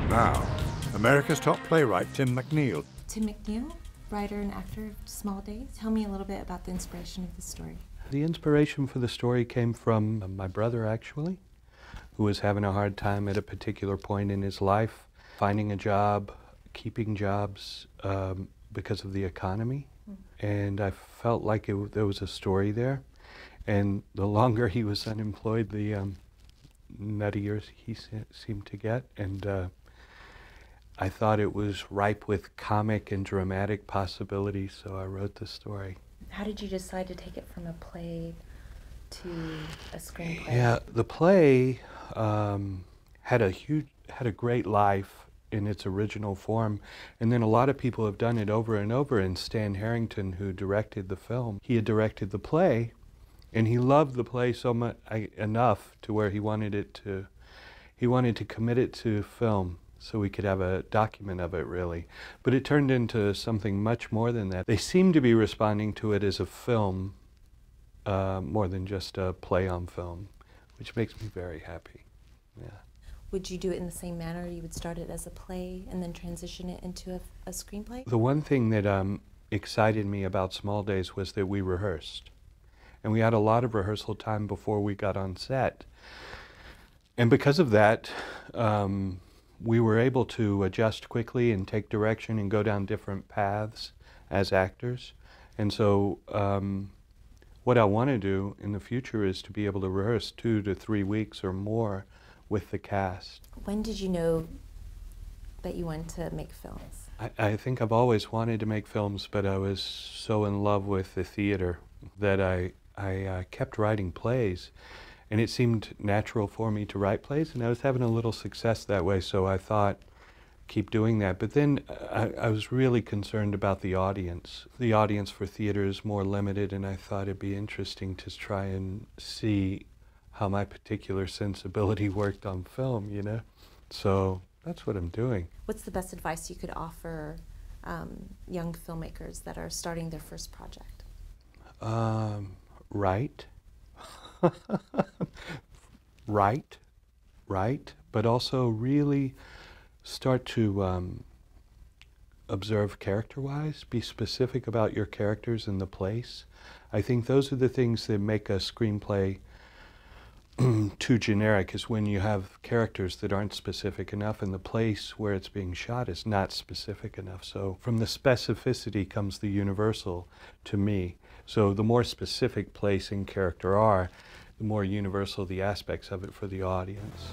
Now, America's top playwright, Tim McNeil. Tim McNeil, writer and actor of Small Days. Tell me a little bit about the inspiration of the story. The inspiration for the story came from my brother, actually, who was having a hard time at a particular point in his life, finding a job, keeping jobs because of the economy. And I felt like there was a story there. And the longer he was unemployed, the nuttier he seemed to get. And I thought it was ripe with comic and dramatic possibilities, so I wrote the story. How did you decide to take it from a play to a screenplay? Yeah, the play had a great life in its original form, and then a lot of people have done it over and over. And Stan Harrington, who directed the film, he had directed the play, and he loved the play so much enough to where he wanted to commit it to film, so we could have a document of it, really. But it turned into something much more than that. They seem to be responding to it as a film more than just a play on film, which makes me very happy. Yeah. Would you do it in the same manner? You would start it as a play and then transition it into a screenplay? The one thing that excited me about Small Days was that we rehearsed. And we had a lot of rehearsal time before we got on set. And because of that, we were able to adjust quickly and take direction and go down different paths as actors. And so what I want to do in the future is to be able to rehearse 2 to 3 weeks or more with the cast. When did you know that you wanted to make films? I think I've always wanted to make films, but I was so in love with the theater that I kept writing plays. And it seemed natural for me to write plays, and I was having a little success that way, so I thought, keep doing that. But then I was really concerned about the audience. The audience for theater is more limited, and I thought it'd be interesting to try and see how my particular sensibility worked on film, you know? So that's what I'm doing. What's the best advice you could offer young filmmakers that are starting their first project? Write. Write, but also really start to observe character-wise, be specific about your characters and the place. I think those are the things that make a screenplay too generic, is when you have characters that aren't specific enough and the place where it's being shot is not specific enough. So from the specificity comes the universal to me. So the more specific place and character are, the more universal the aspects of it for the audience.